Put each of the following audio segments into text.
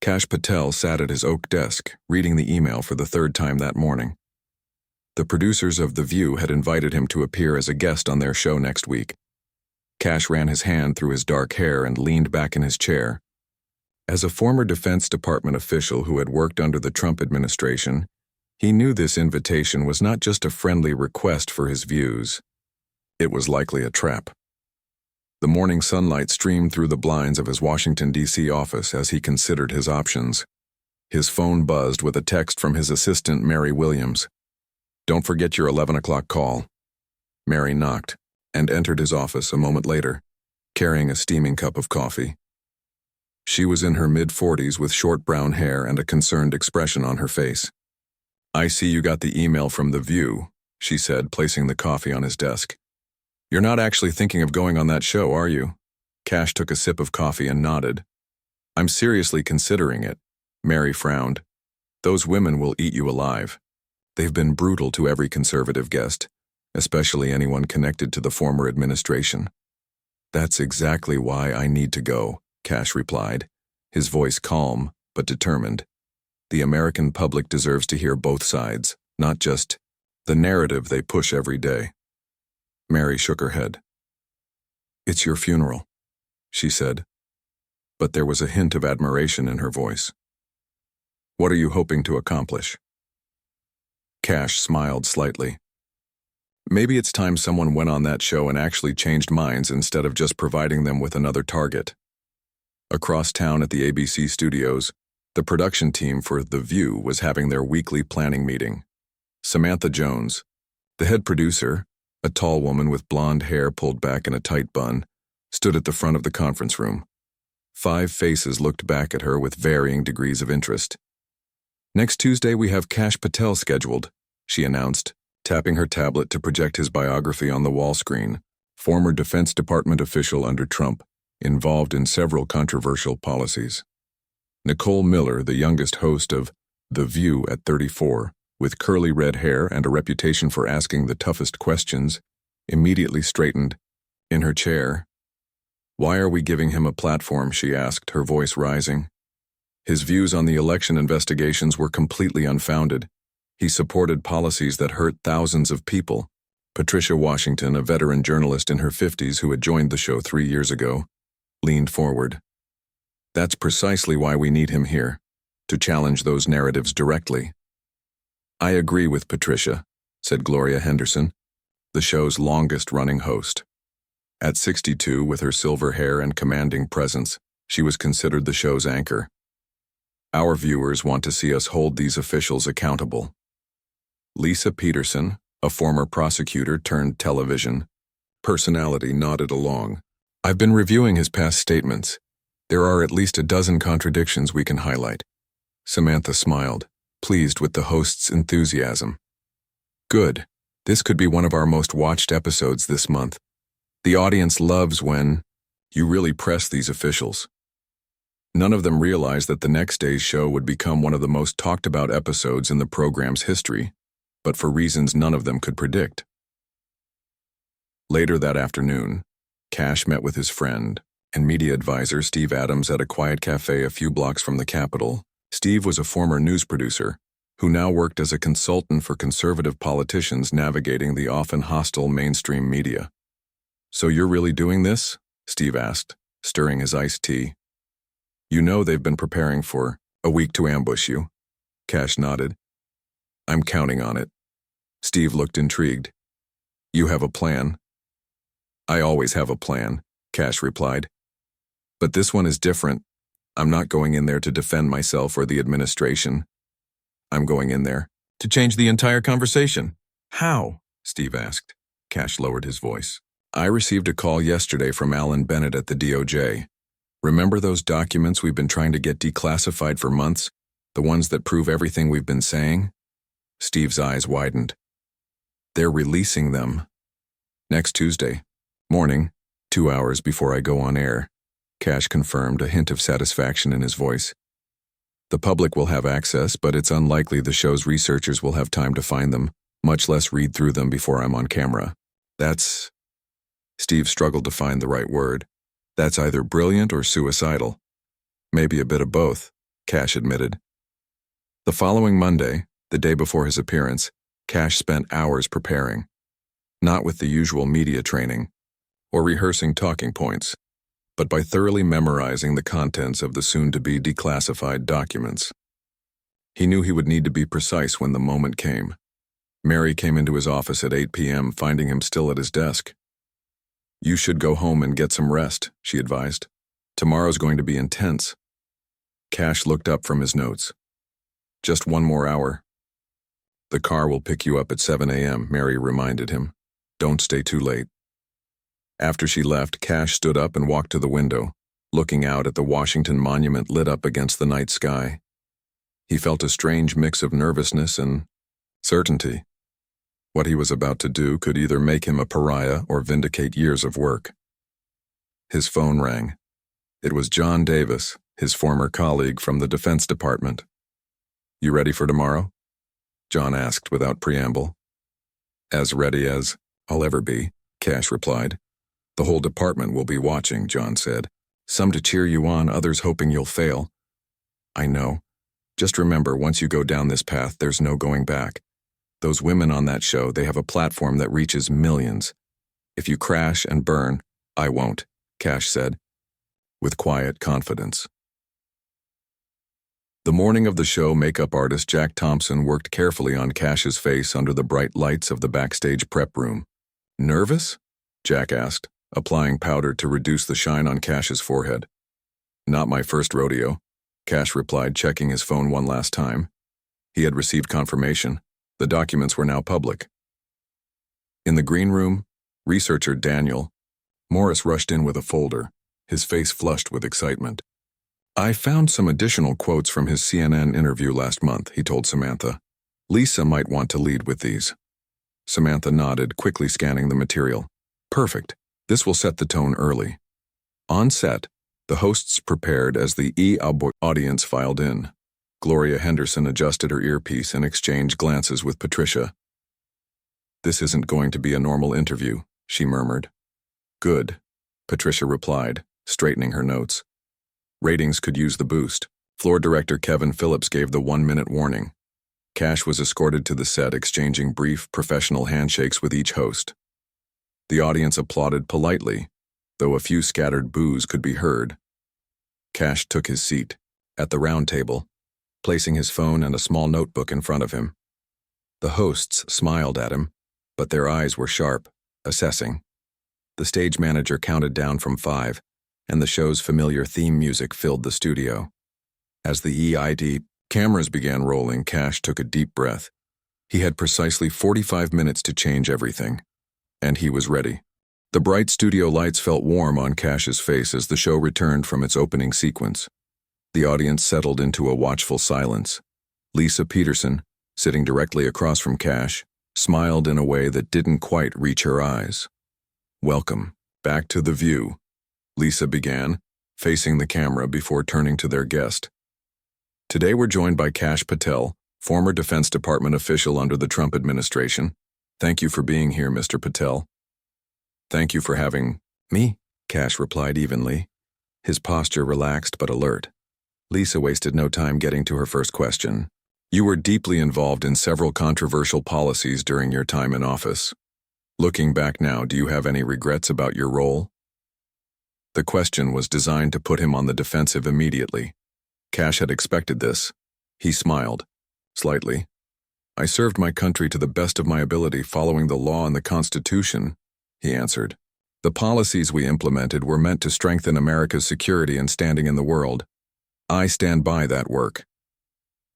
Kash Patel sat at his oak desk, reading the email for the third time that morning. The producers of The View had invited him to appear as a guest on their show next week. Kash ran his hand through his dark hair and leaned back in his chair. As a former Defense Department official who had worked under the Trump administration, he knew this invitation was not just a friendly request for his views. It was likely a trap. The morning sunlight streamed through the blinds of his Washington, D.C. office as he considered his options. His phone buzzed with a text from his assistant, Mary Williams. "Don't forget your 11 o'clock call." Mary knocked and entered his office a moment later, carrying a steaming cup of coffee. She was in her mid-40s with short brown hair and a concerned expression on her face. "I see you got the email from The View," she said, placing the coffee on his desk. "You're not actually thinking of going on that show, are you?" Kash took a sip of coffee and nodded. "I'm seriously considering it." Mary frowned. "Those women will eat you alive. They've been brutal to every conservative guest, especially anyone connected to the former administration." "That's exactly why I need to go," Kash replied, his voice calm but determined. "The American public deserves to hear both sides, not just the narrative they push every day." Mary shook her head. "It's your funeral," she said, but there was a hint of admiration in her voice. "What are you hoping to accomplish?" Kash smiled slightly. "Maybe it's time someone went on that show and actually changed minds instead of just providing them with another target." Across town at the ABC studios, the production team for The View was having their weekly planning meeting. Samantha Jones, the head producer, a tall woman with blonde hair pulled back in a tight bun, stood at the front of the conference room. 5 faces looked back at her with varying degrees of interest. "Next Tuesday we have Kash Patel scheduled," she announced, tapping her tablet to project his biography on the wall screen. Former Defense Department official under Trump, involved in several controversial policies. Nicole Miller, the youngest host of The View at 34, with curly red hair and a reputation for asking the toughest questions, immediately straightened in her chair. "Why are we giving him a platform?" she asked, her voice rising. His views on the election investigations were completely unfounded. He supported policies that hurt thousands of people. Patricia Washington, a veteran journalist in her 50s who had joined the show 3 years ago, leaned forward. "That's precisely why we need him here, to challenge those narratives directly." "I agree with Patricia," said Gloria Henderson, the show's longest-running host. At 62, with her silver hair and commanding presence, she was considered the show's anchor. "Our viewers want to see us hold these officials accountable." Lisa Peterson, a former prosecutor turned television personality, nodded along. "I've been reviewing his past statements. There are at least a dozen contradictions we can highlight." Samantha smiled, pleased with the host's enthusiasm. "Good. This could be one of our most watched episodes this month. The audience loves when you really press these officials." None of them realized that the next day's show would become one of the most talked about episodes in the program's history, but for reasons none of them could predict. Later that afternoon, Kash met with his friend and media advisor Steve Adams at a quiet cafe a few blocks from the Capitol. Steve was a former news producer who now worked as a consultant for conservative politicians navigating the often hostile mainstream media. "So you're really doing this?" Steve asked, stirring his iced tea. "You know they've been preparing for a week to ambush you." Kash nodded. "I'm counting on it." Steve looked intrigued. "You have a plan?" "I always have a plan," Kash replied. "But this one is different. I'm not going in there to defend myself or the administration. I'm going in there to change the entire conversation." "How?" Steve asked. Kash lowered his voice. "I received a call yesterday from Alan Bennett at the DOJ. Remember those documents we've been trying to get declassified for months? The ones that prove everything we've been saying?" Steve's eyes widened. "They're releasing them next Tuesday morning, 2 hours before I go on air," Kash confirmed, a hint of satisfaction in his voice. "The public will have access, but it's unlikely the show's researchers will have time to find them, much less read through them before I'm on camera." "That's..." Steve struggled to find the right word. "That's either brilliant or suicidal. Maybe a bit of both." Kash admitted. The following Monday, the day before his appearance, Kash spent hours preparing, not with the usual media training or rehearsing talking points, but by thoroughly memorizing the contents of the soon-to-be declassified documents. He knew he would need to be precise when the moment came. Mary came into his office at 8 p.m., finding him still at his desk. "You should go home and get some rest," she advised. "Tomorrow's going to be intense." Kash looked up from his notes. "Just one more hour." "The car will pick you up at 7 a.m., Mary reminded him. "Don't stay too late." After she left, Kash stood up and walked to the window, looking out at the Washington Monument lit up against the night sky. He felt a strange mix of nervousness and certainty. What he was about to do could either make him a pariah or vindicate years of work. His phone rang. It was John Davis, his former colleague from the Defense Department. "You ready for tomorrow?" John asked without preamble. "As ready as I'll ever be," Kash replied. "The whole department will be watching," John said. "Some to cheer you on, others hoping you'll fail." "I know. Just remember, once you go down this path, there's no going back. Those women on that show, they have a platform that reaches millions. If you crash and burn, I won't," Kash said, with quiet confidence. The morning of the show, makeup artist Jack Thompson worked carefully on Kash's face under the bright lights of the backstage prep room. "Nervous?" Jack asked, applying powder to reduce the shine on Kash's forehead. "Not my first rodeo," Kash replied, checking his phone one last time. He had received confirmation. The documents were now public. In the green room, researcher Daniel Morris rushed in with a folder, his face flushed with excitement. "I found some additional quotes from his CNN interview last month," he told Samantha. "Lisa might want to lead with these." Samantha nodded, quickly scanning the material. "Perfect. This will set the tone early." On set, the hosts prepared as the audience filed in. Gloria Henderson adjusted her earpiece and exchanged glances with Patricia. "This isn't going to be a normal interview," she murmured. "Good," Patricia replied, straightening her notes. Ratings could use the boost. Floor director Kevin Phillips gave the 1-minute warning. Kash was escorted to the set, exchanging brief, professional handshakes with each host. The audience applauded politely, though a few scattered boos could be heard. Kash took his seat, at the round table, placing his phone and a small notebook in front of him. The hosts smiled at him, but their eyes were sharp, assessing. The stage manager counted down from 5, and the show's familiar theme music filled the studio. As the EID cameras began rolling, Kash took a deep breath. He had precisely 45 minutes to change everything, and he was ready. The bright studio lights felt warm on Kash's face as the show returned from its opening sequence. The audience settled into a watchful silence. Lisa Peterson, sitting directly across from Kash, smiled in a way that didn't quite reach her eyes. "Welcome, back to The View," Lisa began, facing the camera before turning to their guest. "Today we're joined by Kash Patel, former Defense Department official under the Trump administration. Thank you for being here, Mr. Patel." "Thank you for having me," Kash replied evenly, his posture relaxed but alert. Lisa wasted no time getting to her first question. "You were deeply involved in several controversial policies during your time in office. Looking back now, do you have any regrets about your role?" The question was designed to put him on the defensive immediately. Kash had expected this. He smiled, slightly. "I served my country to the best of my ability, following the law and the Constitution," he answered. "The policies we implemented were meant to strengthen America's security and standing in the world. I stand by that work."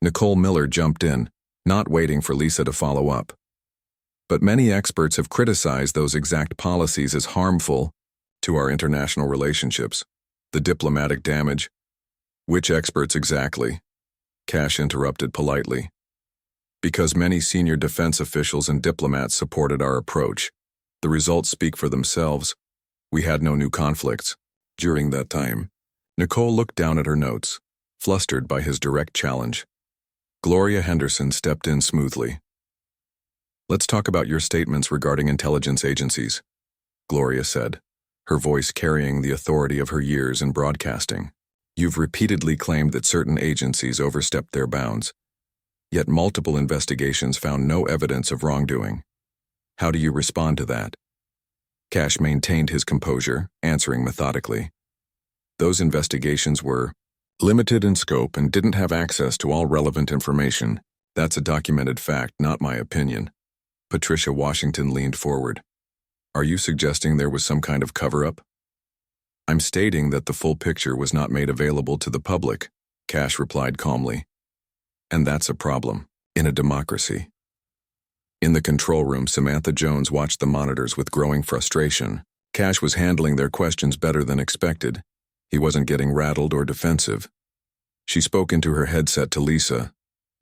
Nicole Miller jumped in, not waiting for Lisa to follow up. "But many experts have criticized those exact policies as harmful to our international relationships. The diplomatic damage." "Which experts exactly?" Kash interrupted politely. "Because many senior defense officials and diplomats supported our approach. The results speak for themselves. We had no new conflicts during that time." Nicole looked down at her notes, flustered by his direct challenge. Gloria Henderson stepped in smoothly. "Let's talk about your statements regarding intelligence agencies," Gloria said, her voice carrying the authority of her years in broadcasting. You've repeatedly claimed that certain agencies overstepped their bounds, yet multiple investigations found no evidence of wrongdoing. How do you respond to that? Kash maintained his composure, answering methodically. Those investigations were limited in scope and didn't have access to all relevant information. That's a documented fact, not my opinion. Patricia Washington leaned forward. Are you suggesting there was some kind of cover-up? I'm stating that the full picture was not made available to the public, Kash replied calmly. And that's a problem in a democracy. In the control room, Samantha Jones watched the monitors with growing frustration. Kash was handling their questions better than expected. He wasn't getting rattled or defensive. She spoke into her headset to Lisa.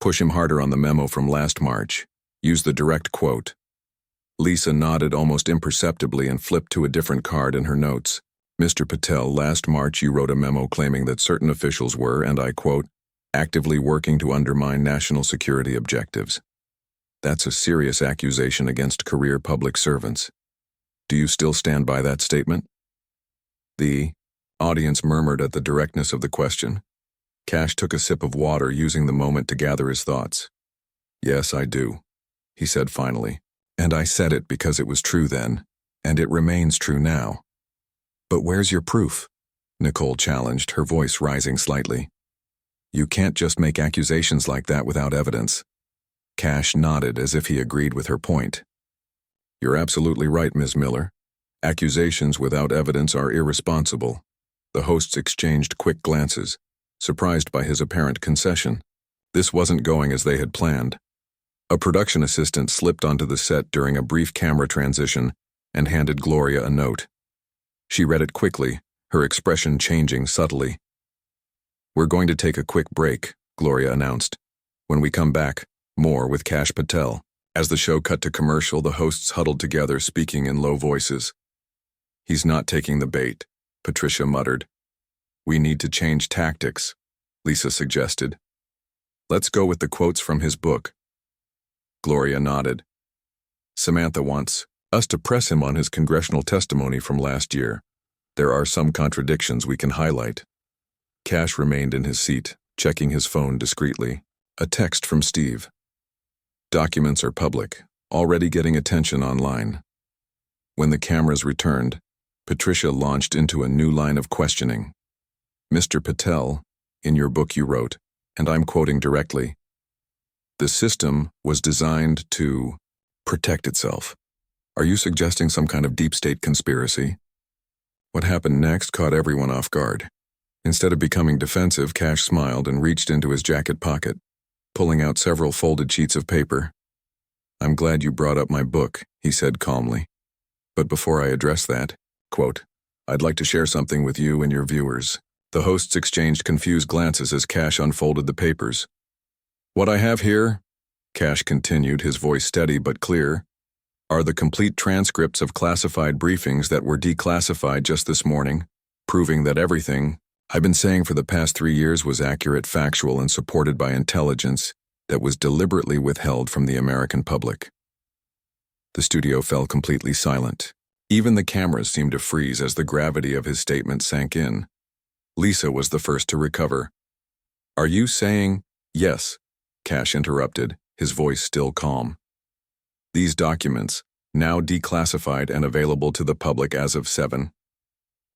Push him harder on the memo from last March. Use the direct quote. Lisa nodded almost imperceptibly and flipped to a different card in her notes. Mr. Patel, last March you wrote a memo claiming that certain officials were, and I quote, actively working to undermine national security objectives. That's a serious accusation against career public servants. Do you still stand by that statement? The audience murmured at the directness of the question. Kash took a sip of water, using the moment to gather his thoughts. Yes, I do, he said finally. And I said it because it was true then, and it remains true now. But where's your proof? Nicole challenged, her voice rising slightly. You can't just make accusations like that without evidence. Kash nodded as if he agreed with her point. You're absolutely right, Ms. Miller. Accusations without evidence are irresponsible. The hosts exchanged quick glances, surprised by his apparent concession. This wasn't going as they had planned. A production assistant slipped onto the set during a brief camera transition and handed Gloria a note. She read it quickly, her expression changing subtly. We're going to take a quick break, Gloria announced. When we come back, more with Kash Patel. As the show cut to commercial, the hosts huddled together, speaking in low voices. He's not taking the bait, Patricia muttered. We need to change tactics, Lisa suggested. Let's go with the quotes from his book. Gloria nodded. Samantha wants us to press him on his congressional testimony from last year. There are some contradictions we can highlight. Kash remained in his seat, checking his phone discreetly. A text from Steve. Documents are public, already getting attention online. When the cameras returned, Patricia launched into a new line of questioning. Mr. Patel, in your book you wrote, and I'm quoting directly, the system was designed to protect itself. Are you suggesting some kind of deep state conspiracy? What happened next caught everyone off guard. Instead of becoming defensive, Kash smiled and reached into his jacket pocket, pulling out several folded sheets of paper. I'm glad you brought up my book, he said calmly. But before I address that, quote, I'd like to share something with you and your viewers. The hosts exchanged confused glances as Kash unfolded the papers. What I have here, Kash continued, his voice steady but clear, are the complete transcripts of classified briefings that were declassified just this morning, proving that everything I've been saying for the past 3 years was accurate, factual, and supported by intelligence that was deliberately withheld from the American public. The studio fell completely silent. Even the cameras seemed to freeze as the gravity of his statement sank in. Lisa was the first to recover. Are you saying, yes, Kash interrupted, his voice still calm. These documents, now declassified and available to the public as of 7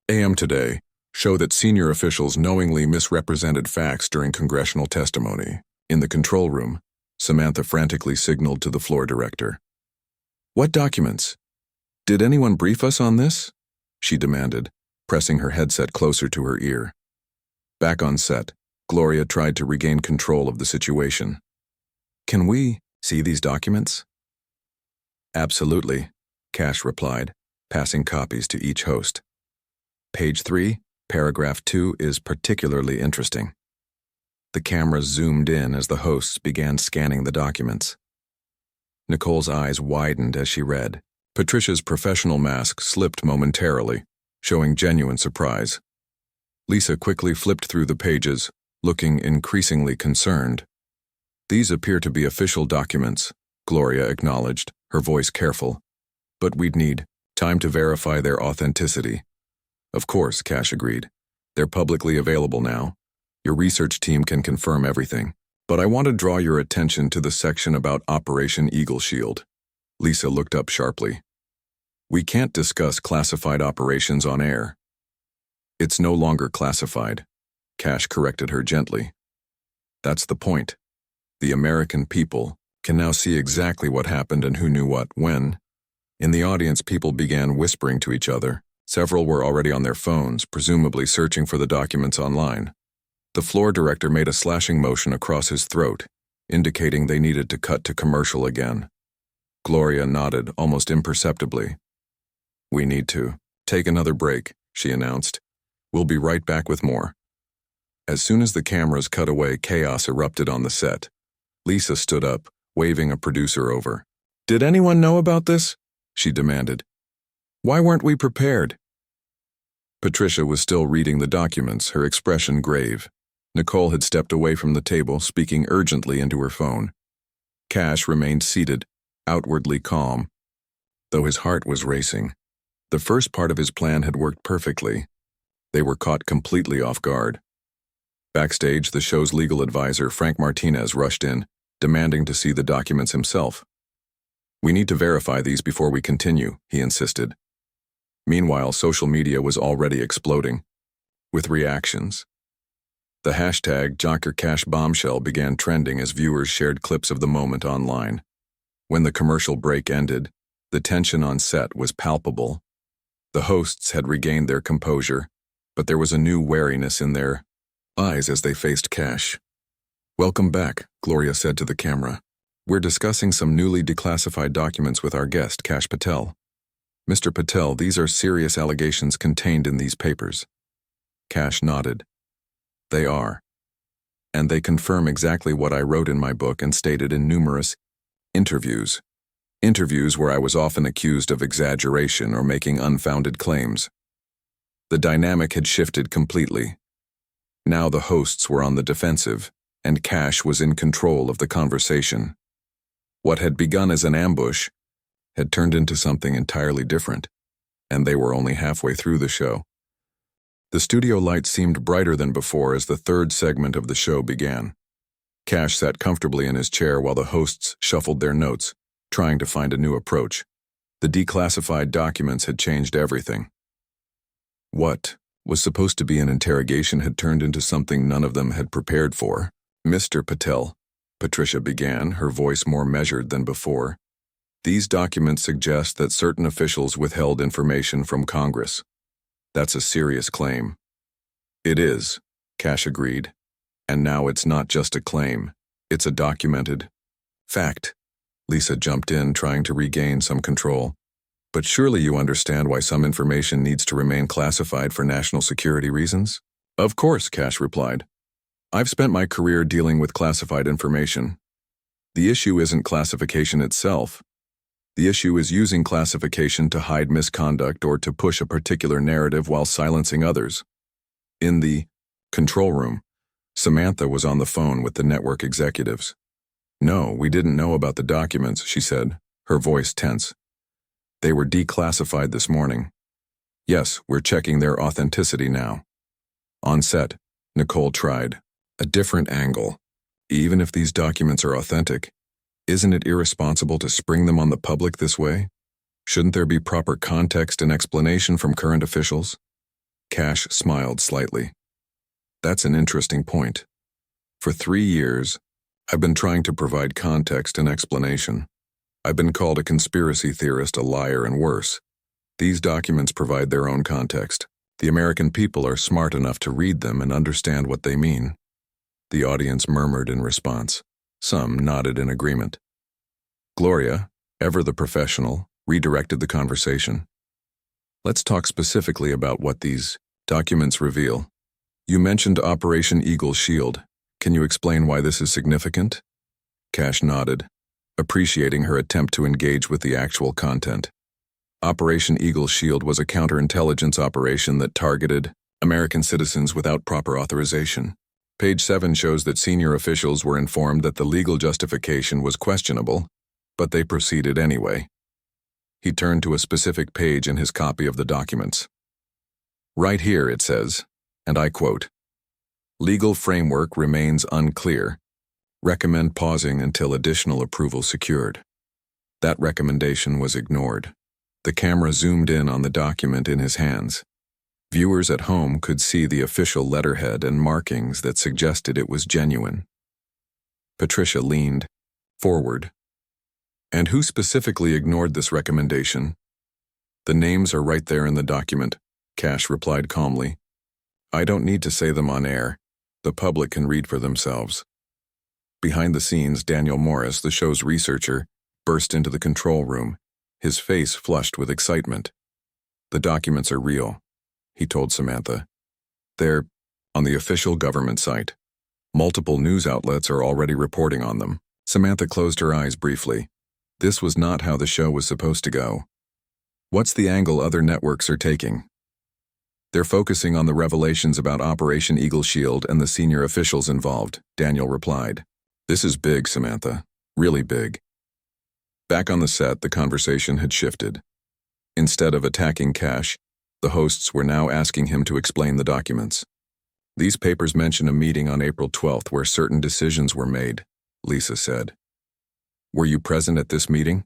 a.m. today, show that senior officials knowingly misrepresented facts during congressional testimony. In the control room, Samantha frantically signaled to the floor director. What documents? Did anyone brief us on this? She demanded, pressing her headset closer to her ear. Back on set, Gloria tried to regain control of the situation. Can we see these documents? Absolutely, Kash replied, passing copies to each host. Page 3, paragraph 2 is particularly interesting. The cameras zoomed in as the hosts began scanning the documents. Nicole's eyes widened as she read. Patricia's professional mask slipped momentarily, showing genuine surprise. Lisa quickly flipped through the pages, looking increasingly concerned. These appear to be official documents, Gloria acknowledged, her voice careful. But we'd need time to verify their authenticity. Of course, Kash agreed. They're publicly available now. Your research team can confirm everything. But I want to draw your attention to the section about Operation Eagle Shield. Lisa looked up sharply. We can't discuss classified operations on air. It's no longer classified. Kash corrected her gently. That's the point. The American people can now see exactly what happened and who knew what, when. In the audience, people began whispering to each other. Several were already on their phones, presumably searching for the documents online. The floor director made a slashing motion across his throat, indicating they needed to cut to commercial again. Gloria nodded, almost imperceptibly. We need to take another break, she announced. We'll be right back with more. As soon as the cameras cut away, chaos erupted on the set. Lisa stood up, waving a producer over. Did anyone know about this? She demanded. Why weren't we prepared? Patricia was still reading the documents, her expression grave. Nicole had stepped away from the table, speaking urgently into her phone. Kash remained seated, outwardly calm, though his heart was racing. The first part of his plan had worked perfectly. They were caught completely off guard. Backstage, the show's legal advisor, Frank Martinez, rushed in, demanding to see the documents himself. We need to verify these before we continue, he insisted. Meanwhile, social media was already exploding, with reactions. The hashtag #JockerCashBombshell began trending as viewers shared clips of the moment online. When the commercial break ended, the tension on set was palpable. The hosts had regained their composure, but there was a new wariness in their eyes as they faced Kash. Welcome back, Gloria said to the camera. We're discussing some newly declassified documents with our guest, Kash Patel. Mr. Patel, these are serious allegations contained in these papers. Kash nodded. They are. And they confirm exactly what I wrote in my book and stated in numerous interviews. Interviews where I was often accused of exaggeration or making unfounded claims. The dynamic had shifted completely. Now the hosts were on the defensive, and Kash was in control of the conversation. What had begun as an ambush had turned into something entirely different, and they were only halfway through the show. The studio lights seemed brighter than before as the third segment of the show began. Kash sat comfortably in his chair while the hosts shuffled their notes, trying to find a new approach. The declassified documents had changed everything. What was supposed to be an interrogation had turned into something none of them had prepared for. Mr. Patel, Patricia began, her voice more measured than before. These documents suggest that certain officials withheld information from Congress. That's a serious claim. It is, Kash agreed. And now it's not just a claim, it's a documented fact. Lisa jumped in, trying to regain some control. But surely you understand why some information needs to remain classified for national security reasons? Of course, Kash replied. I've spent my career dealing with classified information. The issue isn't classification itself. The issue is using classification to hide misconduct or to push a particular narrative while silencing others. In the control room, Samantha was on the phone with the network executives. No, we didn't know about the documents, she said, her voice tense. They were declassified this morning. Yes, we're checking their authenticity now. On set, Nicole tried a different angle. Even if these documents are authentic, isn't it irresponsible to spring them on the public this way? Shouldn't there be proper context and explanation from current officials? Kash smiled slightly. That's an interesting point. For 3 years, I've been trying to provide context and explanation. I've been called a conspiracy theorist, a liar, and worse. These documents provide their own context. The American people are smart enough to read them and understand what they mean. The audience murmured in response. Some nodded in agreement. Gloria, ever the professional, redirected the conversation. Let's talk specifically about what these documents reveal. You mentioned Operation Eagle Shield. Can you explain why this is significant? Kash nodded, appreciating her attempt to engage with the actual content. Operation Eagle Shield was a counterintelligence operation that targeted American citizens without proper authorization. Page 7 shows that senior officials were informed that the legal justification was questionable, but they proceeded anyway. He turned to a specific page in his copy of the documents. Right here, it says, and I quote, "Legal framework remains unclear. Recommend pausing until additional approval secured." That recommendation was ignored. The camera zoomed in on the document in his hands. Viewers at home could see the official letterhead and markings that suggested it was genuine. Patricia leaned forward. "And who specifically ignored this recommendation?" "The names are right there in the document," Kash replied calmly. "I don't need to say them on air. The public can read for themselves." Behind the scenes, Daniel Morris, the show's researcher, burst into the control room, his face flushed with excitement. "The documents are real," he told Samantha. "They're on the official government site. Multiple news outlets are already reporting on them." Samantha closed her eyes briefly. This was not how the show was supposed to go. "What's the angle other networks are taking?" "They're focusing on the revelations about Operation Eagle Shield and the senior officials involved," Daniel replied. "This is big, Samantha. Really big." Back on the set, the conversation had shifted. Instead of attacking Kash, the hosts were now asking him to explain the documents. "These papers mention a meeting on April 12th where certain decisions were made," Lisa said. "Were you present at this meeting?"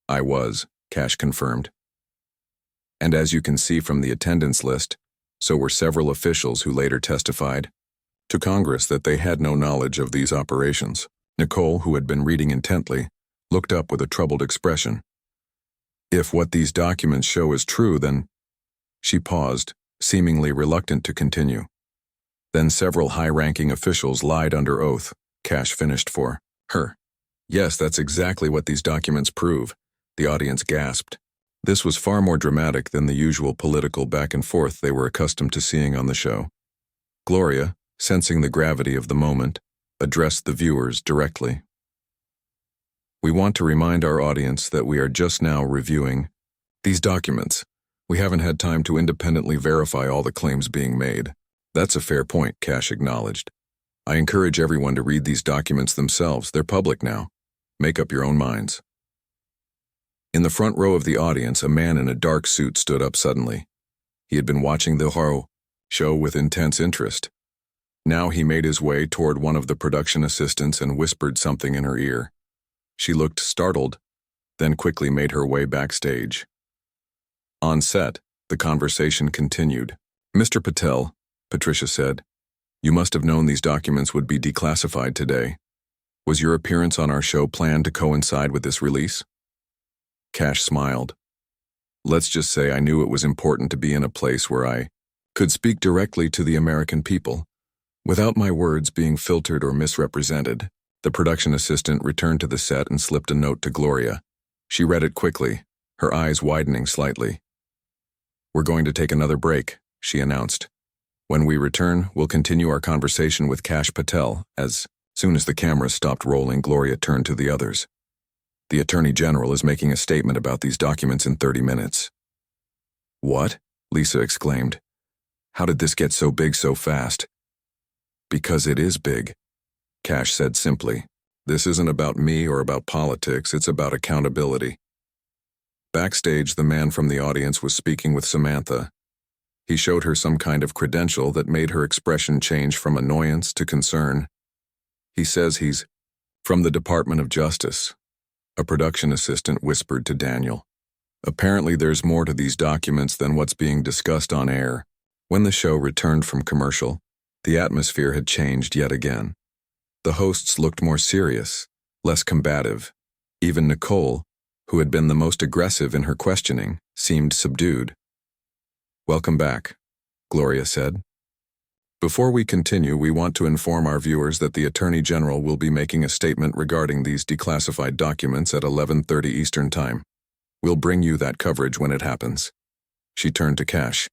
"I was," Kash confirmed. "And as you can see from the attendance list, so were several officials who later testified to Congress that they had no knowledge of these operations." Nicole, who had been reading intently, looked up with a troubled expression. "If what these documents show is true, then—" She paused, seemingly reluctant to continue. "Then several high-ranking officials lied under oath," Kash finished for her. "Yes, that's exactly what these documents prove," the audience gasped. This was far more dramatic than the usual political back and forth they were accustomed to seeing on the show. Gloria, sensing the gravity of the moment, addressed the viewers directly. "We want to remind our audience that we are just now reviewing these documents. We haven't had time to independently verify all the claims being made." "That's a fair point," Kash acknowledged. "I encourage everyone to read these documents themselves. They're public now. Make up your own minds." In the front row of the audience, a man in a dark suit stood up suddenly. He had been watching the horror show with intense interest. Now he made his way toward one of the production assistants and whispered something in her ear. She looked startled, then quickly made her way backstage. On set, the conversation continued. "Mr. Patel," Patricia said, "you must have known these documents would be declassified today. Was your appearance on our show planned to coincide with this release?" Kash smiled. "Let's just say I knew it was important to be in a place where I could speak directly to the American people, without my words being filtered or misrepresented." The production assistant returned to the set and slipped a note to Gloria. She read it quickly, her eyes widening slightly. "We're going to take another break," she announced. "When we return, we'll continue our conversation with Kash Patel." As soon as the camera stopped rolling, Gloria turned to the others. "The Attorney General is making a statement about these documents in 30 minutes. "What?" Lisa exclaimed. "How did this get so big so fast?" "Because it is big," Kash said simply. "This isn't about me or about politics, it's about accountability." Backstage, the man from the audience was speaking with Samantha. He showed her some kind of credential that made her expression change from annoyance to concern. "He says he's from the Department of Justice," a production assistant whispered to Daniel. "Apparently there's more to these documents than what's being discussed on air." When the show returned from commercial, the atmosphere had changed yet again. The hosts looked more serious, less combative. Even Nicole, who had been the most aggressive in her questioning, seemed subdued. "Welcome back," Gloria said. "Before we continue, we want to inform our viewers that the Attorney General will be making a statement regarding these declassified documents at 11:30 Eastern Time. We'll bring you that coverage when it happens." She turned to Kash.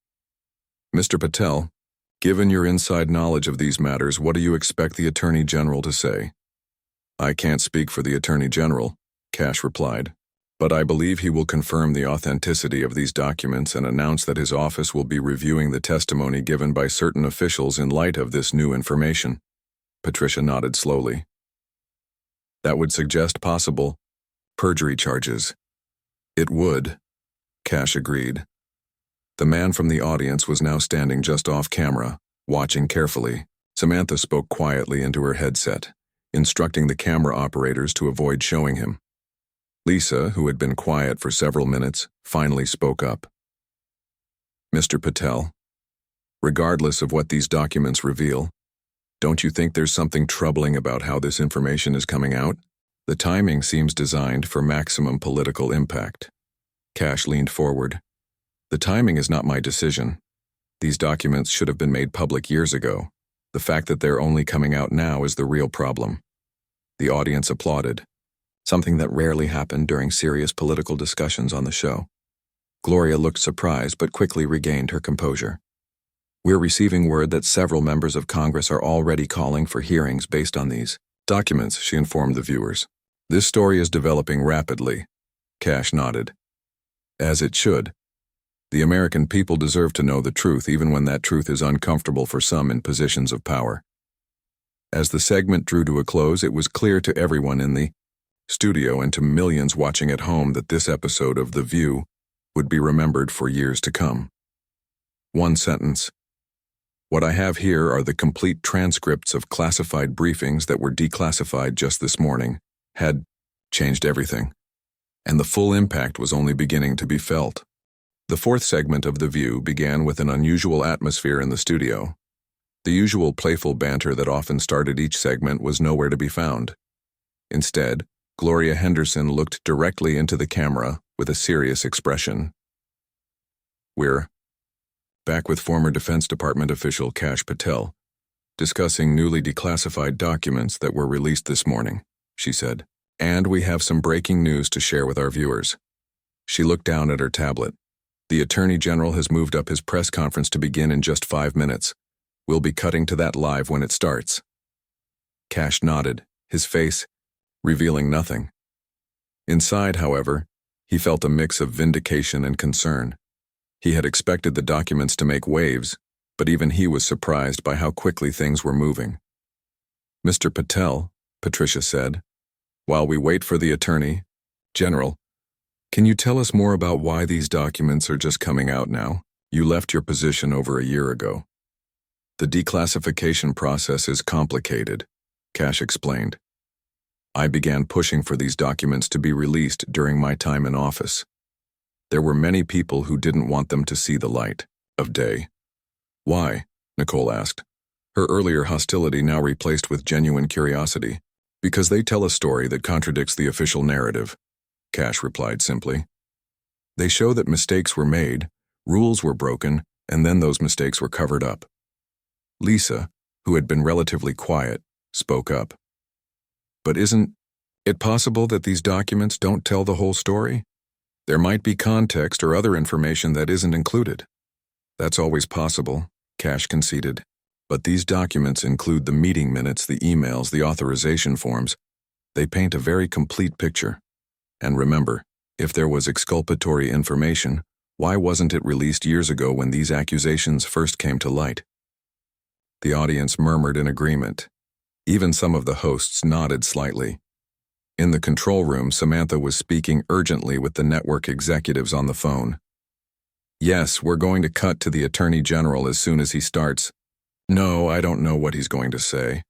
"Mr. Patel, given your inside knowledge of these matters, what do you expect the Attorney General to say?" "I can't speak for the Attorney General," Kash replied, "but I believe he will confirm the authenticity of these documents and announce that his office will be reviewing the testimony given by certain officials in light of this new information." Patricia nodded slowly. "That would suggest possible perjury charges." "It would," Kash agreed. The man from the audience was now standing just off camera, watching carefully. Samantha spoke quietly into her headset, instructing the camera operators to avoid showing him. Lisa, who had been quiet for several minutes, finally spoke up. Mr. Patel, regardless of what these documents reveal, don't you think there's something troubling about how this information is coming out? The timing seems designed for maximum political impact. Kash leaned forward. The timing is not my decision. These documents should have been made public years ago. The fact that they're only coming out now is the real problem. The audience applauded, something that rarely happened during serious political discussions on the show. Gloria looked surprised but quickly regained her composure. We're receiving word that several members of Congress are already calling for hearings based on these documents, she informed the viewers. This story is developing rapidly. Kash nodded. As it should. The American people deserve to know the truth even when that truth is uncomfortable for some in positions of power. As the segment drew to a close, it was clear to everyone in the studio and to millions watching at home that this episode of The View would be remembered for years to come. One sentence. What I have here are the complete transcripts of classified briefings that were declassified just this morning, had changed everything. And the full impact was only beginning to be felt. The fourth segment of The View began with an unusual atmosphere in the studio. The usual playful banter that often started each segment was nowhere to be found. Instead, Gloria Henderson looked directly into the camera with a serious expression. We're back with former Defense Department official Kash Patel, discussing newly declassified documents that were released this morning, she said. And we have some breaking news to share with our viewers. She looked down at her tablet. The Attorney General has moved up his press conference to begin in just 5 minutes. We'll be cutting to that live when it starts. Kash nodded, his face revealing nothing. Inside, however, he felt a mix of vindication and concern. He had expected the documents to make waves, but even he was surprised by how quickly things were moving. Mr. Patel, Patricia said, while we wait for the Attorney General, can you tell us more about why these documents are just coming out now? You left your position over a year ago. The declassification process is complicated, Kash explained. I began pushing for these documents to be released during my time in office. There were many people who didn't want them to see the light of day. Why? Nicole asked, her earlier hostility now replaced with genuine curiosity. Because they tell a story that contradicts the official narrative, Kash replied simply. They show that mistakes were made, rules were broken, and then those mistakes were covered up. Lisa, who had been relatively quiet, spoke up. But isn't it possible that these documents don't tell the whole story? There might be context or other information that isn't included. That's always possible, Kash conceded. But these documents include the meeting minutes, the emails, the authorization forms. They paint a very complete picture. And remember, if there was exculpatory information, why wasn't it released years ago when these accusations first came to light? The audience murmured in agreement. Even some of the hosts nodded slightly. In the control room, Samantha was speaking urgently with the network executives on the phone. Yes, we're going to cut to the Attorney General as soon as he starts. No, I don't know what he's going to say.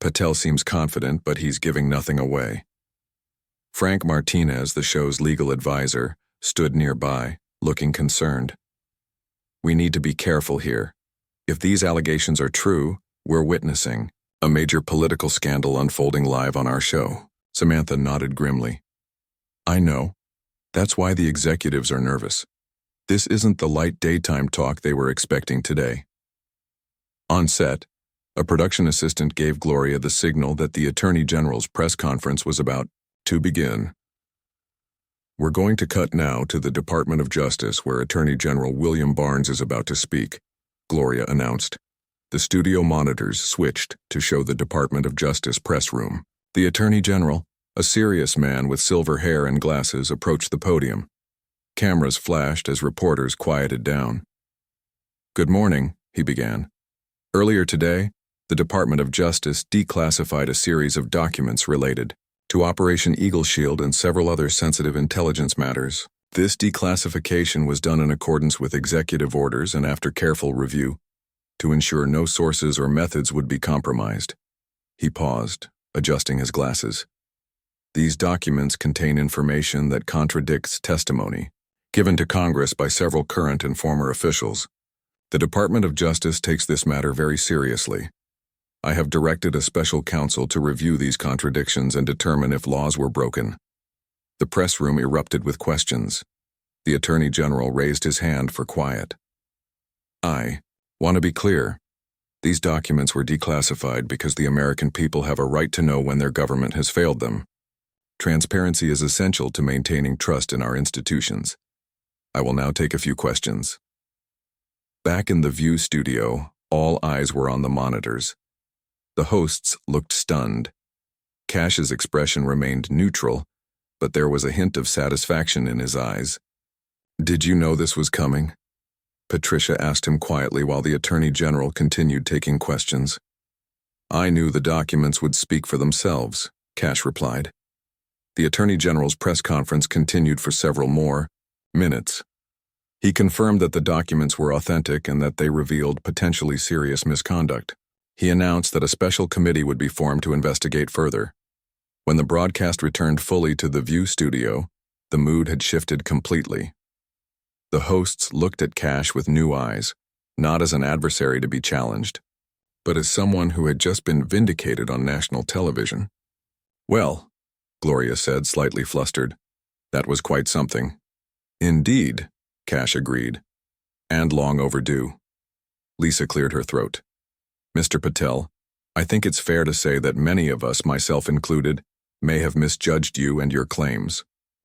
Patel seems confident, but he's giving nothing away. Frank Martinez, the show's legal advisor, stood nearby, looking concerned. We need to be careful here. If these allegations are true, we're witnessing a major political scandal unfolding live on our show. Samantha nodded grimly. I know. That's why the executives are nervous. This isn't the light daytime talk they were expecting today. On set, a production assistant gave Gloria the signal that the Attorney General's press conference was about to begin. We're going to cut now to the Department of Justice, where Attorney General William Barnes is about to speak, Gloria announced. The studio monitors switched to show the Department of Justice press room. The Attorney General, a serious man with silver hair and glasses, approached the podium. Cameras flashed as reporters quieted down. Good morning, he began. Earlier today, the Department of Justice declassified a series of documents related to Operation Eagle Shield and several other sensitive intelligence matters. This declassification was done in accordance with executive orders and after careful review, to ensure no sources or methods would be compromised. He paused, adjusting his glasses. These documents contain information that contradicts testimony given to Congress by several current and former officials. The Department of Justice takes this matter very seriously. I have directed a special counsel to review these contradictions and determine if laws were broken. The press room erupted with questions. The Attorney General raised his hand for quiet. I want to be clear. These documents were declassified because the American people have a right to know when their government has failed them. Transparency is essential to maintaining trust in our institutions. I will now take a few questions. Back in the View studio, all eyes were on the monitors. The hosts looked stunned. Kash's expression remained neutral, but there was a hint of satisfaction in his eyes. Did you know this was coming? Patricia asked him quietly while the Attorney General continued taking questions. I knew the documents would speak for themselves, Kash replied. The Attorney General's press conference continued for several more minutes. He confirmed that the documents were authentic and that they revealed potentially serious misconduct. He announced that a special committee would be formed to investigate further. When the broadcast returned fully to the View studio, the mood had shifted completely. The hosts looked at Kash with new eyes, not as an adversary to be challenged, but as someone who had just been vindicated on national television. Well, Gloria said, slightly flustered. That was quite something. Indeed, Kash agreed. And long overdue. Lisa cleared her throat. Mr. Patel, I think it's fair to say that many of us, myself included, may have misjudged you and your claims.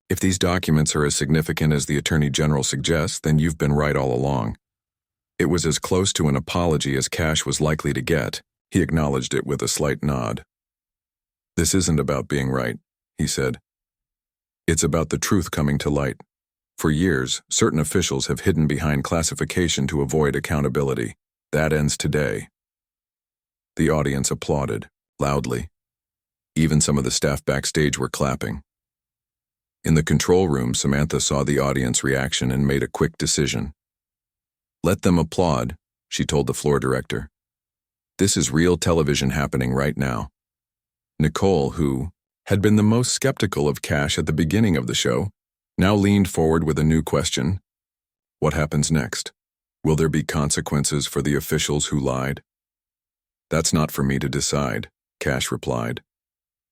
If these documents are as significant as the Attorney General suggests, then you've been right all along. It was as close to an apology as Kash was likely to get. He acknowledged it with a slight nod. This isn't about being right, he said. It's about the truth coming to light. For years, certain officials have hidden behind classification to avoid accountability. That ends today. The audience applauded, loudly. Even some of the staff backstage were clapping. In the control room, Samantha saw the audience reaction and made a quick decision. Let them applaud, she told the floor director. This is real television happening right now. Nicole, who had been the most skeptical of Kash at the beginning of the show, now leaned forward with a new question. What happens next? Will there be consequences for the officials who lied? That's not for me to decide, Kash replied.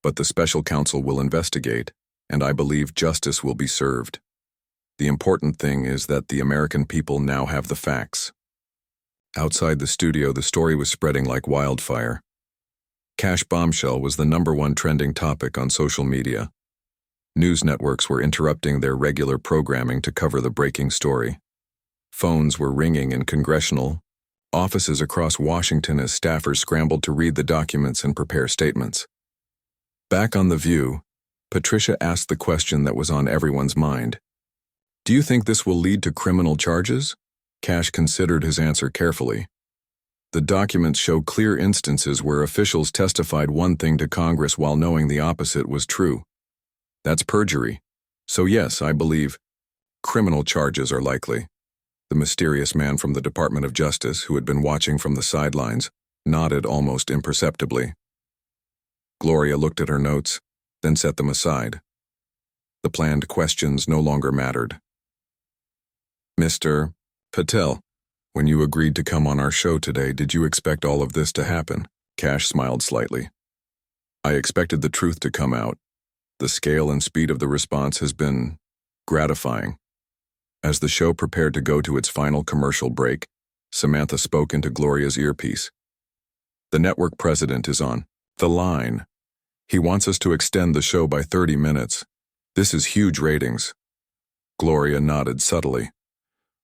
But the special counsel will investigate, and I believe justice will be served. The important thing is that the American people now have the facts. Outside the studio, the story was spreading like wildfire. Kash bombshell was the #1 trending topic on social media. News networks were interrupting their regular programming to cover the breaking story. Phones were ringing in congressional offices across Washington as staffers scrambled to read the documents and prepare statements. Back on The View, Patricia asked the question that was on everyone's mind. Do you think this will lead to criminal charges? Kash considered his answer carefully. The documents show clear instances where officials testified one thing to Congress while knowing the opposite was true. That's perjury. So yes, I believe criminal charges are likely. The mysterious man from the Department of Justice, who had been watching from the sidelines, nodded almost imperceptibly. Gloria looked at her notes, then set them aside. The planned questions no longer mattered. Mr. Patel, when you agreed to come on our show today, did you expect all of this to happen? Kash smiled slightly. I expected the truth to come out. The scale and speed of the response has been gratifying. As the show prepared to go to its final commercial break, Samantha spoke into Gloria's earpiece. The network president is on the line. He wants us to extend the show by 30 minutes. This is huge ratings. Gloria nodded subtly.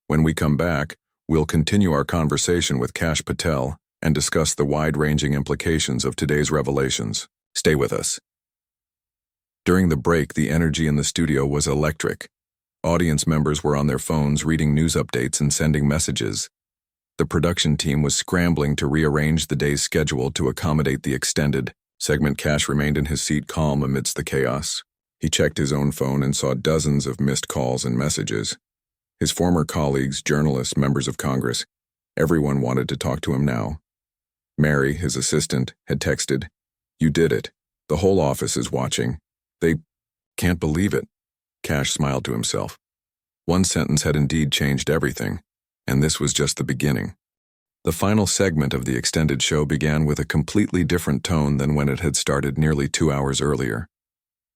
When we come back, we'll continue our conversation with Kash Patel and discuss the wide-ranging implications of today's revelations. Stay with us. During the break, the energy in the studio was electric. Audience members were on their phones reading news updates and sending messages. The production team was scrambling to rearrange the day's schedule to accommodate the extended segment. Kash remained in his seat calm amidst the chaos. He checked his own phone and saw dozens of missed calls and messages. His former colleagues, journalists, members of Congress, everyone wanted to talk to him now. Mary, his assistant, had texted, "You did it. The whole office is watching. They can't believe it." Kash smiled to himself. One sentence had indeed changed everything, and this was just the beginning. The final segment of the extended show began with a completely different tone than when it had started nearly 2 hours earlier.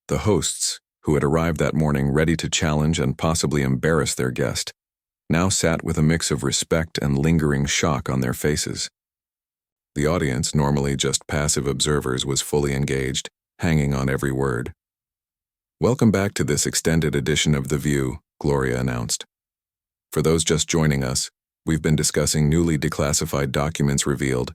The hosts, who had arrived that morning ready to challenge and possibly embarrass their guest, now sat with a mix of respect and lingering shock on their faces. The audience, normally just passive observers, was fully engaged, hanging on every word. "Welcome back to this extended edition of The View," Gloria announced. "For those just joining us, we've been discussing newly declassified documents revealed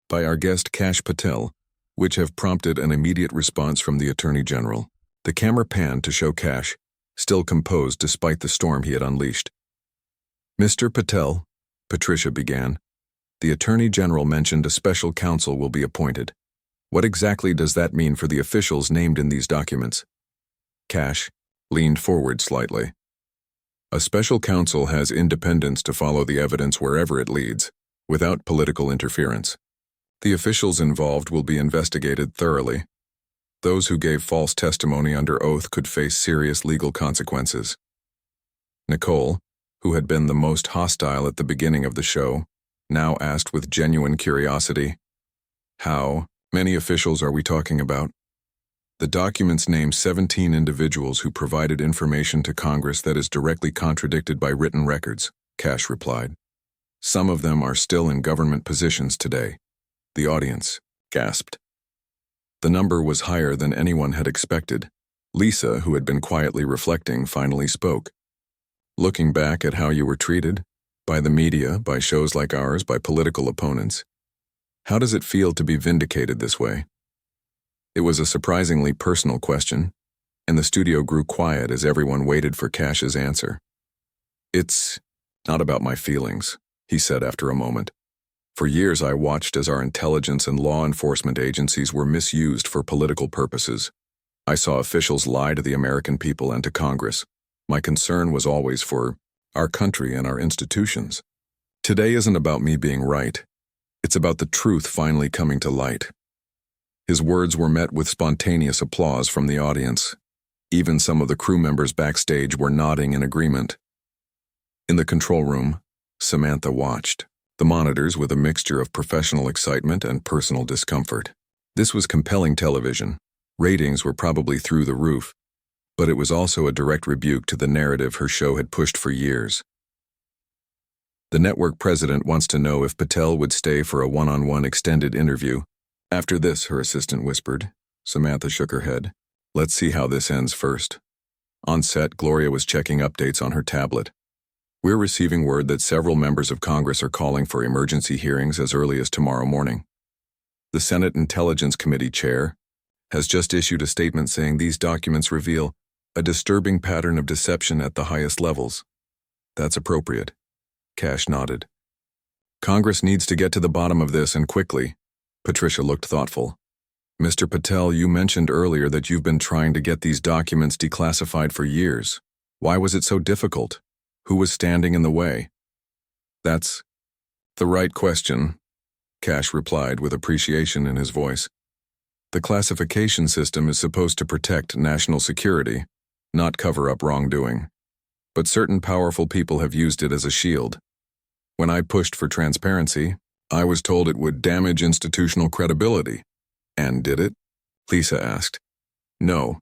by our guest Kash Patel, which have prompted an immediate response from the Attorney General." The camera panned to show Kash, still composed despite the storm he had unleashed. "Mr. Patel," Patricia began, "the Attorney General mentioned a special counsel will be appointed. What exactly does that mean for the officials named in these documents?" Kash leaned forward slightly. "A special counsel has independence to follow the evidence wherever it leads, without political interference. The officials involved will be investigated thoroughly. Those who gave false testimony under oath could face serious legal consequences." Nicole, who had been the most hostile at the beginning of the show, now asked with genuine curiosity, "How many officials are we talking about?" "The documents name 17 individuals who provided information to Congress that is directly contradicted by written records," Kash replied. "Some of them are still in government positions today." The audience gasped. The number was higher than anyone had expected. Lisa, who had been quietly reflecting, finally spoke. "Looking back at how you were treated, by the media, by shows like ours, by political opponents, how does it feel to be vindicated this way?" It was a surprisingly personal question, and the studio grew quiet as everyone waited for Kash's answer. "It's not about my feelings," he said after a moment. "For years I watched as our intelligence and law enforcement agencies were misused for political purposes. I saw officials lie to the American people and to Congress. My concern was always for our country and our institutions. Today isn't about me being right. It's about the truth finally coming to light." His words were met with spontaneous applause from the audience. Even some of the crew members backstage were nodding in agreement. In the control room, Samantha watched the monitors with a mixture of professional excitement and personal discomfort. This was compelling television. Ratings were probably through the roof, but it was also a direct rebuke to the narrative her show had pushed for years. "The network president wants to know if Patel would stay for a one-on-one extended interview. After this," her assistant whispered. Samantha shook her head. "Let's see how this ends first." On set, Gloria was checking updates on her tablet. "We're receiving word that several members of Congress are calling for emergency hearings as early as tomorrow morning. The Senate Intelligence Committee chair has just issued a statement saying these documents reveal a disturbing pattern of deception at the highest levels." "That's appropriate." Kash nodded. "Congress needs to get to the bottom of this, and quickly." Patricia looked thoughtful. "Mr. Patel, you mentioned earlier that you've been trying to get these documents declassified for years. Why was it so difficult? Who was standing in the way?" "That's the right question," Kash replied with appreciation in his voice. "The classification system is supposed to protect national security, not cover up wrongdoing. But certain powerful people have used it as a shield. When I pushed for transparency, I was told it would damage institutional credibility." "And did it?" Lisa asked. "No,"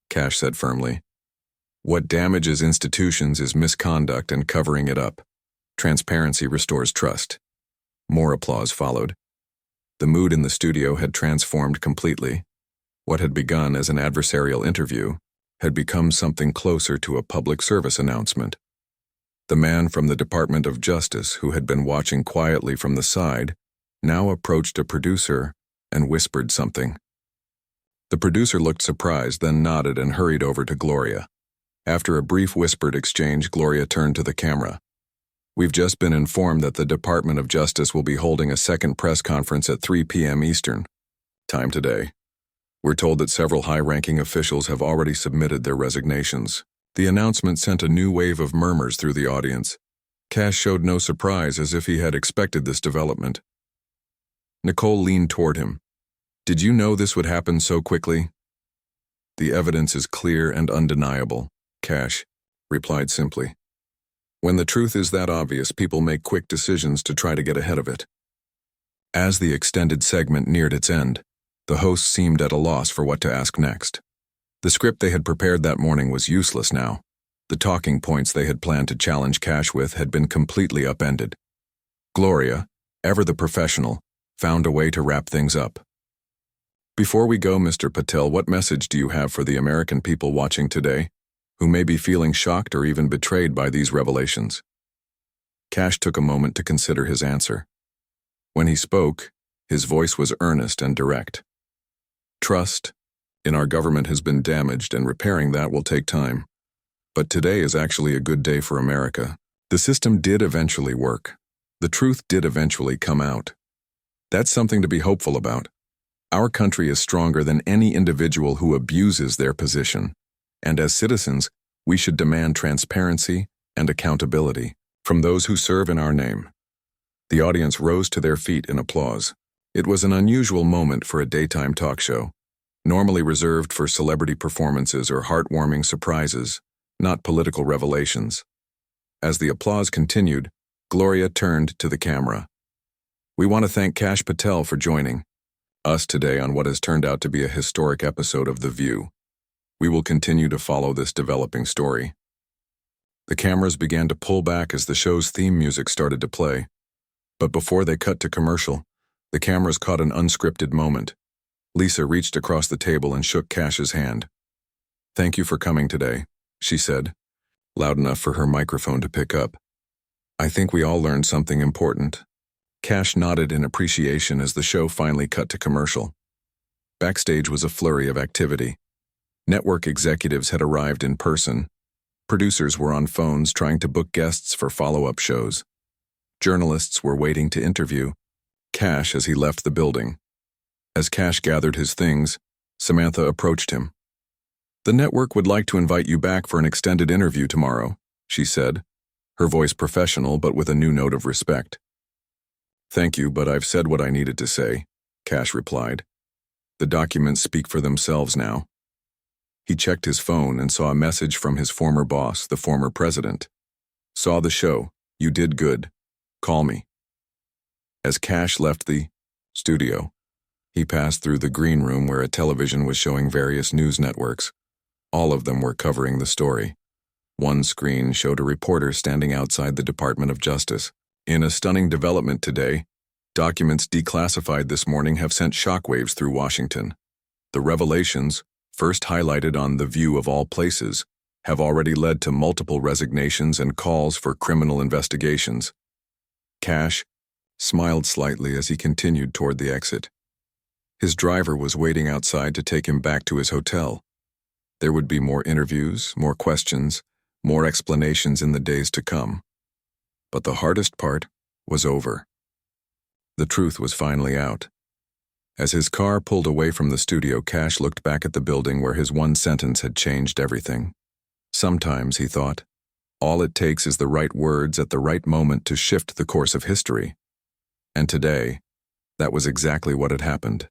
Kash said firmly. "What damages institutions is misconduct and covering it up. Transparency restores trust." More applause followed. The mood in the studio had transformed completely. What had begun as an adversarial interview had become something closer to a public service announcement. The man from the Department of Justice, who had been watching quietly from the side, now approached a producer and whispered something. The producer looked surprised, then nodded and hurried over to Gloria. After a brief whispered exchange, Gloria turned to the camera. "We've just been informed that the Department of Justice will be holding a second press conference at 3 p.m. Eastern Time today. We're told that several high-ranking officials have already submitted their resignations. The announcement sent a new wave of murmurs through the audience. Kash showed no surprise, as if he had expected this development. Nicole leaned toward him. "Did you know this would happen so quickly?" "The evidence is clear and undeniable," Kash replied simply. "When the truth is that obvious, people make quick decisions to try to get ahead of it." As the extended segment neared its end, the hosts seemed at a loss for what to ask next. The script they had prepared that morning was useless now. The talking points they had planned to challenge Kash with had been completely upended. Gloria, ever the professional, found a way to wrap things up. "Before we go, Mr. Patel, what message do you have for the American people watching today, who may be feeling shocked or even betrayed by these revelations?" Kash took a moment to consider his answer. When he spoke, his voice was earnest and direct. "Trust in our government has been damaged, and repairing that will take time. But today is actually a good day for America. The system did eventually work. The truth did eventually come out. That's something to be hopeful about. Our country is stronger than any individual who abuses their position, and as citizens, we should demand transparency and accountability from those who serve in our name." The audience rose to their feet in applause. It was an unusual moment for a daytime talk show, normally reserved for celebrity performances or heartwarming surprises, not political revelations. As the applause continued, Gloria turned to the camera. "We want to thank Kash Patel for joining us today on what has turned out to be a historic episode of The View. We will continue to follow this developing story." The cameras began to pull back as the show's theme music started to play. But before they cut to commercial, the cameras caught an unscripted moment. Lisa reached across the table and shook Kash's hand. "Thank you for coming today," she said, loud enough for her microphone to pick up. "I think we all learned something important." Kash nodded in appreciation as the show finally cut to commercial. Backstage was a flurry of activity. Network executives had arrived in person. Producers were on phones trying to book guests for follow-up shows. Journalists were waiting to interview Kash as he left the building. As Kash gathered his things, Samantha approached him. "The network would like to invite you back for an extended interview tomorrow," she said, her voice professional but with a new note of respect. "Thank you, but I've said what I needed to say," Kash replied. "The documents speak for themselves now." He checked his phone and saw a message from his former boss, the former president. "Saw the show. You did good. Call me." As Kash left the studio, he passed through the green room where a television was showing various news networks. All of them were covering the story. One screen showed a reporter standing outside the Department of Justice. "In a stunning development today, documents declassified this morning have sent shockwaves through Washington. The revelations, first highlighted on The View of all places, have already led to multiple resignations and calls for criminal investigations." Kash smiled slightly as he continued toward the exit. His driver was waiting outside to take him back to his hotel. There would be more interviews, more questions, more explanations in the days to come. But the hardest part was over. The truth was finally out. As his car pulled away from the studio, Kash looked back at the building where his one sentence had changed everything. Sometimes, he thought, all it takes is the right words at the right moment to shift the course of history. And today, that was exactly what had happened.